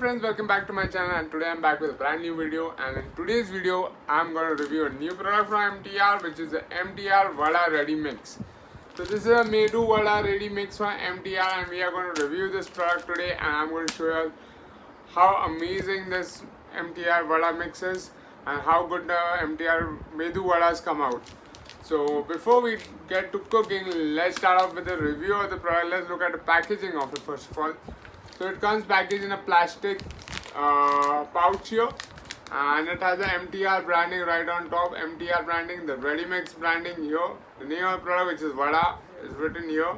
friends, welcome back to my channel, and today I'm back with a brand new video. And in today's video I'm going to review a new product from MTR, which is the MTR Vada Ready Mix. So this is a Medu Vada Ready Mix from MTR, and we are going to review this product today, and I'm going to show you how amazing this MTR Vada mix is and how good the MTR Medu Vadas come out. So before we get to cooking, let's start off with a review of the product. Let's look at the packaging of it first of all. So it comes packaged in a plastic pouch here, and it has the MTR branding right on top. MTR branding, the Ready Mix branding here. The name of the product, which is Vada, is written here.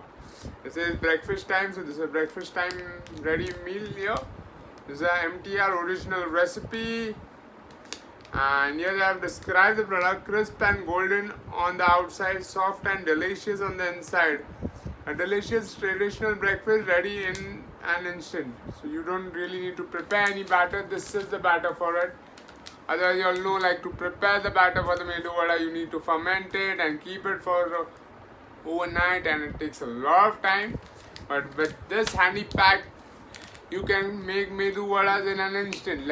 It says breakfast time, so this is a breakfast time ready meal here. This is an MTR original recipe, and here they have described the product: crisp and golden on the outside, soft and delicious on the inside. A delicious traditional breakfast ready in an instant. So you don't really need to prepare any batter. This is the batter for it. Otherwise, you all know, like, to prepare the batter for the Medu Vada, you need to ferment it and keep it for overnight, and it takes a lot of time. But with this handy pack, you can make Medu Vadas in an instant.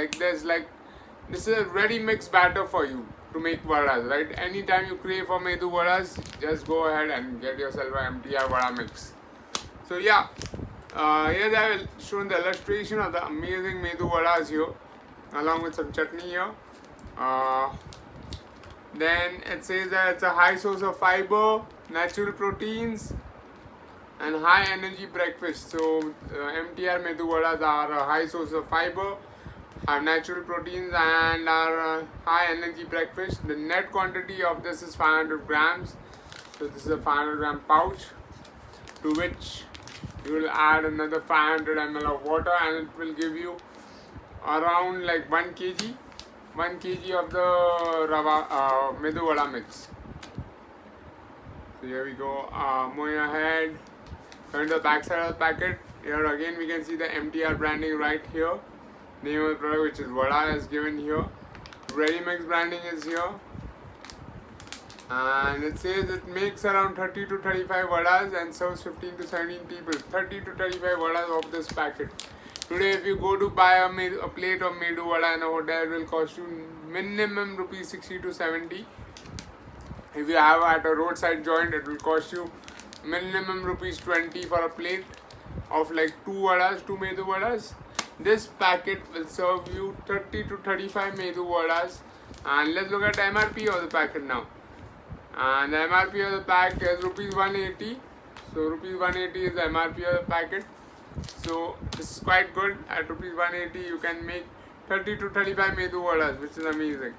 This is a ready mix batter for you to make Vadas, right? Anytime you crave for Medu Vadas, just go ahead and get yourself an MTR Vada mix. So yeah, here they have shown the illustration of the amazing Medu Vadas here, along with some chutney here. Then it says that it's a high source of fiber, natural proteins, and high energy breakfast. So MTR Medu Vadas are a high source of fiber, have natural proteins, and are a high energy breakfast. The net quantity of this is 500 grams. So this is a 500 gram pouch, to which you will add another 500 ml of water, and it will give you around like 1 kg of the Medu Vada mix. So here we go, moving ahead, coming to the back side of the packet. Here again we can see the MTR branding right here. Name of the product, which is Vada, is given here. Ready Mix branding is here, and it says it makes around 30 to 35 Vadas and serves 15 to 17 people. 30 to 35 Vadas of this packet. Today, if you go to buy a plate of Medu Vada in a hotel, it will cost you minimum rupees 60 to 70. If you have at a roadside joint, it will cost you minimum rupees 20 for a plate of like 2 Medu Vadas. This packet will serve you 30 to 35 Medu Vadas. And let's look at the MRP of the packet now. And the MRP of the pack is rupees 180. So rupees 180 is the MRP of the packet. So this is quite good. At rupees 180 you can make 30 to 35 Medu Vadas, which is amazing.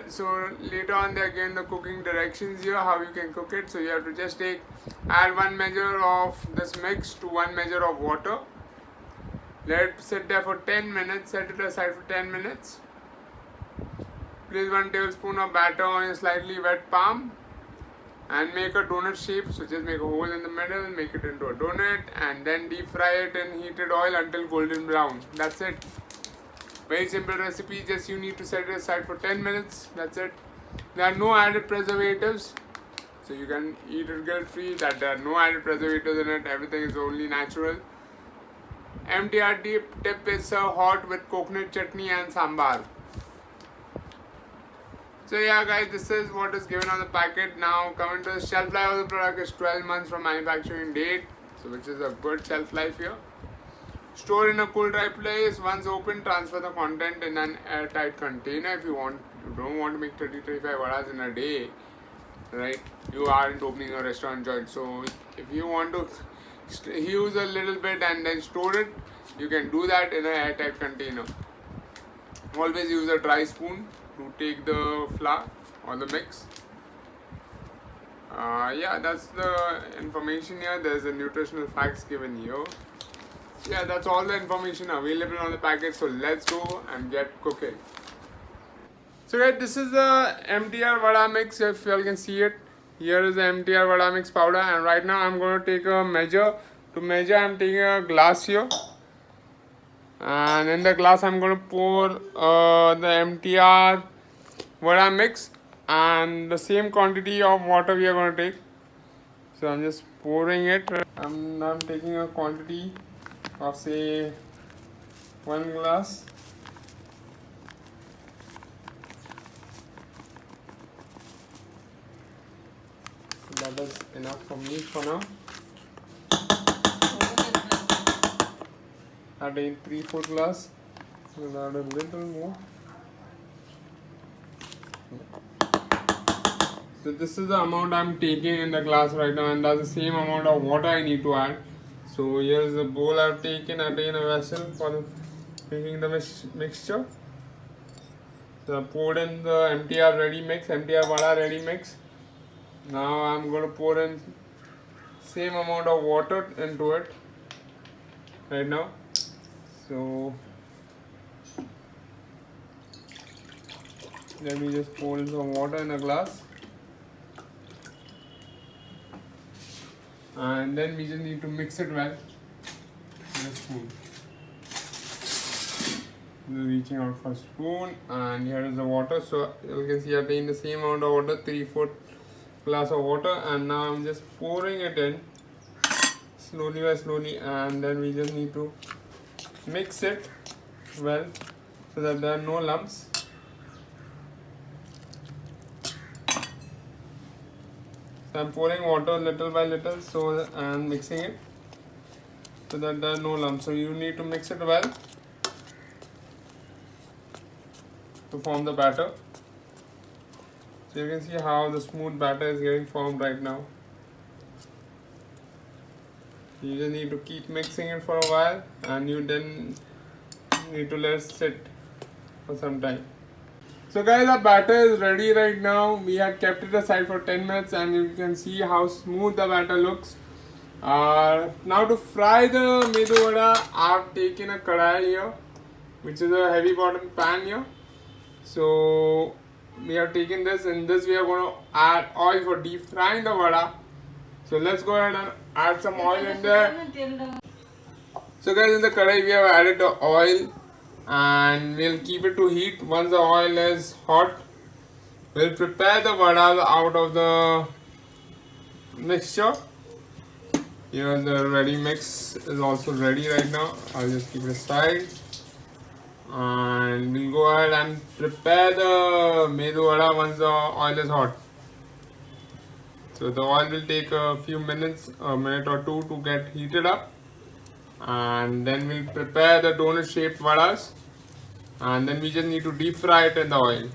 So later on they again the cooking directions here, how you can cook it. So you have to just add 1 measure of this mix to 1 measure of water. Let it sit there for 10 minutes. Set it aside for 10 minutes. Place 1 tablespoon of batter on a slightly wet palm and make a donut shape. So just make a hole in the middle, make it into a donut, and then deep fry it in heated oil until golden brown. That's it. Very simple recipe. Just you need to set it aside for 10 minutes. That's it. There are no added preservatives, so you can eat it guilt free. That there are no added preservatives in it. Everything is only natural. MTR tip is served hot with coconut chutney and sambar. So yeah guys, this is what is given on the packet. Now coming to the shelf life of the product is 12 months from manufacturing date, so which is a good shelf life here. Store in a cool dry place. Once open, transfer the content in an airtight container. If you don't want to make 30-35 Vadas in a day, right? You aren't opening a restaurant joint. So if you want to use a little bit and then store it, you can do that in an airtight container. Always use a dry spoon to take the flour or the mix. Yeah, that's the information here. There's a nutritional facts given here. Yeah, that's all the information available on the packet. So let's go and get cooking. So guys, this is the MTR Vada mix. If you all can see it, here is the MTR Vada mix powder, and right now I'm going to take a measure. To measure, I'm taking a glass here, and in the glass I'm going to pour the MTR Vada mix and the same quantity of water we are going to take. So I'm just pouring it. I'm taking a quantity of say 1 glass. That is enough for me for now. Add in 3/4 glass. We'll add a little more. So this is the amount I'm taking in the glass right now, and that's the same amount of water I need to add. So here is the bowl I've taken. I taken a vessel for making the mixture. So I poured in the MTR Ready Mix, MTR Vada Ready Mix. Now I'm going to pour in same amount of water into it right now. So let me just pour in some water in a glass. And then we just need to mix it well with a spoon. Reaching out for a spoon, and here is the water. So you can see I taken the same amount of water, 3/4 glass of water, and now I'm just pouring it in slowly by slowly, and then we just need to mix it well so that there are no lumps. So I'm pouring water little by little and mixing it so that there are no lumps. So you need to mix it well to form the batter. So you can see how the smooth batter is getting formed right now. You just need to keep mixing it for a while, and you then need to let it sit for some time. So guys, our batter is ready right now. We have kept it aside for 10 minutes, and you can see how smooth the batter looks. Now to fry the Medu Vada, I've taken a kadai here, which is a heavy bottom pan here. So we have taken this, and this we are going to add oil for deep frying the vada. So let's go ahead and add some oil in there. So guys, in the kadai we have added the oil, and we'll keep it to heat. Once the oil is hot, we'll prepare the vadas out of the mixture. Here the ready mix is also ready right now. I'll just keep it aside, and we'll go ahead and prepare the Medu Vada once the oil is hot. So the oil will take a few minutes, a minute or two to get heated up, and then we'll prepare the donut shaped vadas, and then we just need to deep fry it in the oil.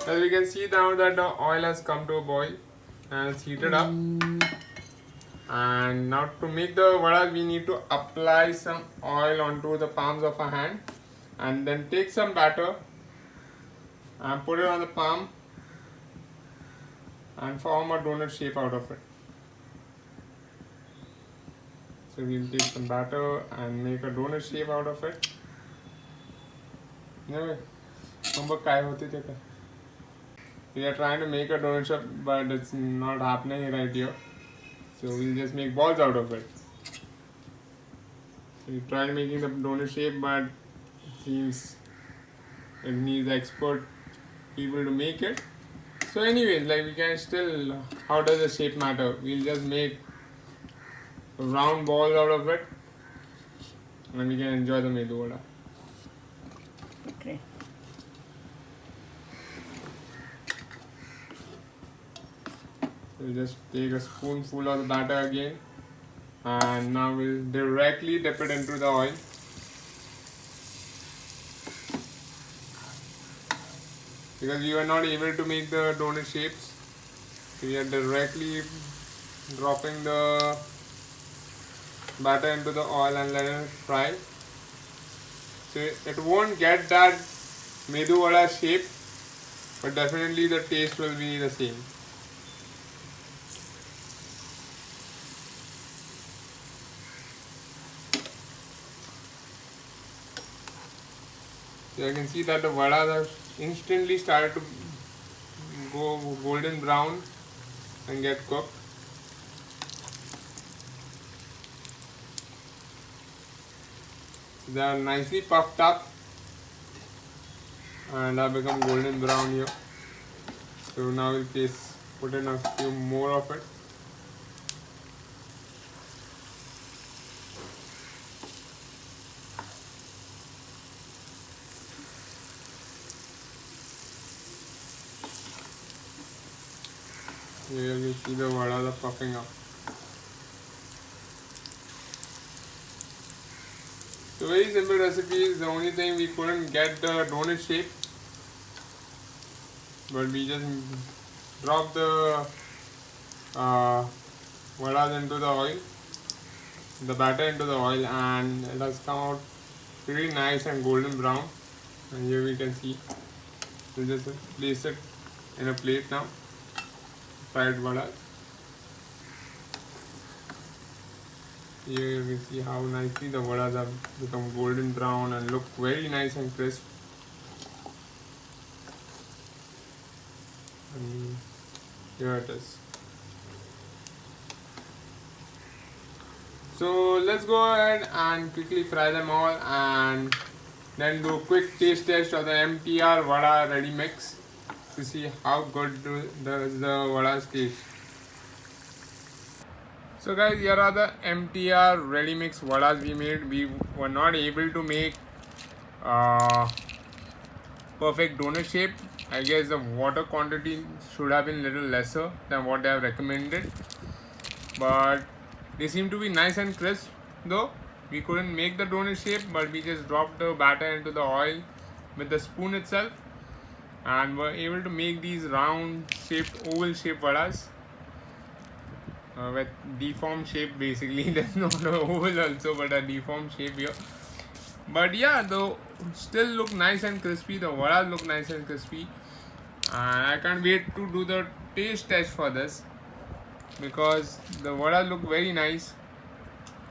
As we can see now that the oil has come to a boil and it's heated up. And now to make the vadas, we need to apply some oil onto the palms of our hand, and then take some batter and put it on the palm and form a donut shape out of it. So we'll take some batter and make a donut shape out of it. We are trying to make a donut shape, but it's not happening right here. So we'll just make balls out of it. So we tried making the donut shape, but it seems it needs expert people to make it. So anyways, like we can still, how does the shape matter? We'll just make round balls out of it, and we can enjoy the Medu Vada. Okay. We'll just take a spoonful of the batter again, and now we'll directly dip it into the oil. Because we were not able to make the donut shapes, so we are directly dropping the batter into the oil and letting it fry. So it won't get that Medu Vada shape, but definitely the taste will be the same. So you can see that the vadas have instantly started to go golden brown and get cooked. They are nicely puffed up and have become golden brown here. So now we'll put in a few more of it. Here you see the vadas are puffing up. So very simple recipe. Is the only thing we couldn't get the donut shape, but we just dropped the vadas into the oil, the batter into the oil, and it has come out pretty nice and golden brown. And here we can see. We'll just place it in a plate now. Fried vadas. Here you can see how nicely the vadas have become golden brown and look very nice and crisp. And here it is. So let's go ahead and quickly fry them all and then do a quick taste test of the MTR Vada Ready Mix to see how good does the vadas taste. So guys, here are the MTR Ready Mix Vadas we made. We were not able to make perfect donut shape. I guess the water quantity should have been little lesser than what they have recommended. But they seem to be nice and crisp though. We couldn't make the donut shape, but we just dropped the batter into the oil with the spoon itself and were able to make these round shaped, oval shaped vadas. With deformed shape basically. There's not an oval also, but a deformed shape here. But yeah, though still look nice and crispy. The vadas look nice and crispy, and I can't wait to do the taste test for this because the vadas look very nice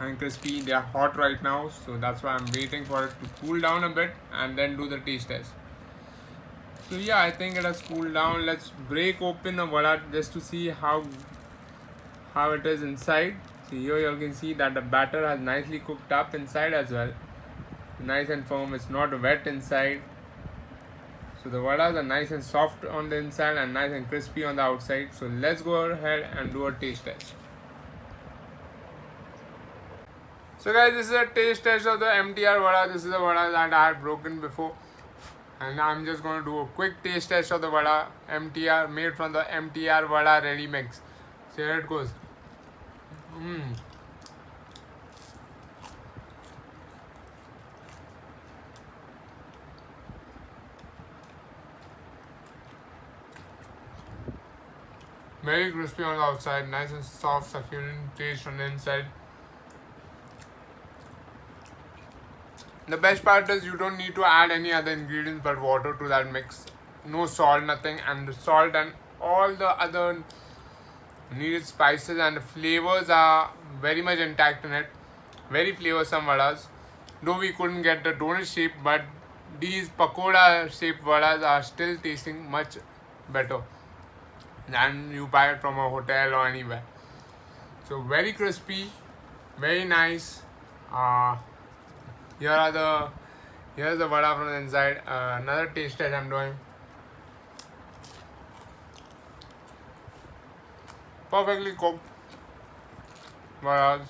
and crispy. They are hot right now, so that's why I'm waiting for it to cool down a bit and then do the taste test. So yeah, I think it has cooled down. Let's break open the vada just to see how it is inside. So here you can see that the batter has nicely cooked up inside as well. Nice and firm, it's not wet inside. So the vadas are nice and soft on the inside and nice and crispy on the outside. So let's go ahead and do a taste test. So guys, this is a taste test of the MTR Vada. This is the vada that I had broken before. And I'm just going to do a quick taste test of the vada MTR made from the MTR Vada Ready Mix. So here it goes. Very crispy on the outside, nice and soft, succulent taste on the inside. The best part is you don't need to add any other ingredients but water to that mix. No salt, nothing, and the salt and all the other needed spices and the flavors are very much intact in it. Very flavorsome vadas. Though we couldn't get the donut shape, but these pakoda shaped vadas are still tasting much better than you buy it from a hotel or anywhere. So very crispy, very nice. Here's the vada from the inside. Another taste test I'm doing. Perfectly cooked vadas.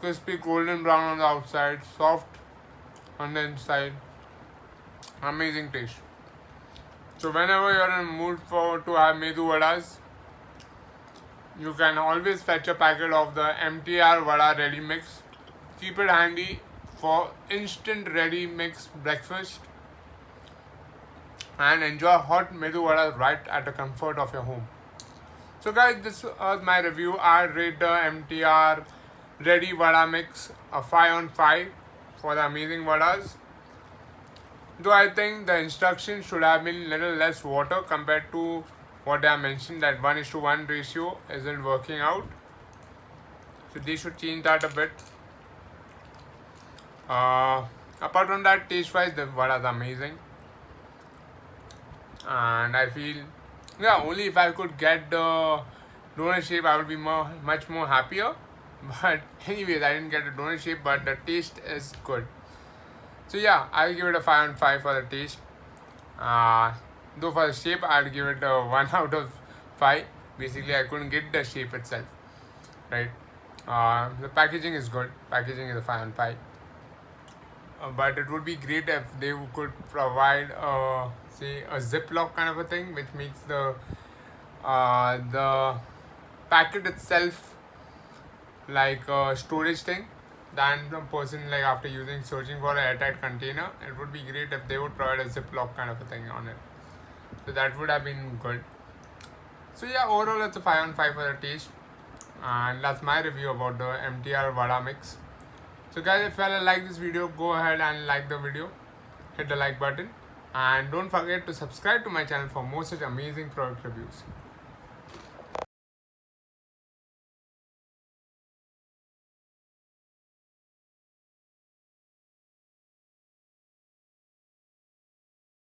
Crispy golden brown on the outside, soft on the inside. Amazing taste. So whenever you're in the mood to have Medu Vadas, you can always fetch a packet of the MTR Vada Ready Mix. Keep it handy for instant ready mix breakfast and enjoy hot Medu Vadas right at the comfort of your home. So guys, this was my review. I rate the MTR Ready Vada Mix a 5 on 5 for the amazing vadas. Though I think the instructions should have been little less water compared to what I mentioned, that 1:1 ratio isn't working out. So they should change that a bit. Apart from that, taste wise, the vada is amazing. And I feel, yeah, only if I could get the donut shape, I would be much more happier. But anyways, I didn't get a donut shape, but the taste is good. So yeah, I'll give it a 5 on 5 for the taste. Though for the shape, I'll give it a 1 out of 5. Basically, I couldn't get the shape itself, right? The packaging is good. Packaging is a 5 on 5. But it would be great if they could provide, say, a ziplock kind of a thing, which makes the the packet itself like a storage thing, than the person like after searching for an airtight container. It would be great if they would provide a ziplock kind of a thing on it. So that would have been good. So yeah, overall it's a 5 on 5 for the taste. And that's my review about the MTR Vada mix. So guys, if you like this video, go ahead and like the video, hit the like button, and don't forget to subscribe to my channel for more such amazing product reviews.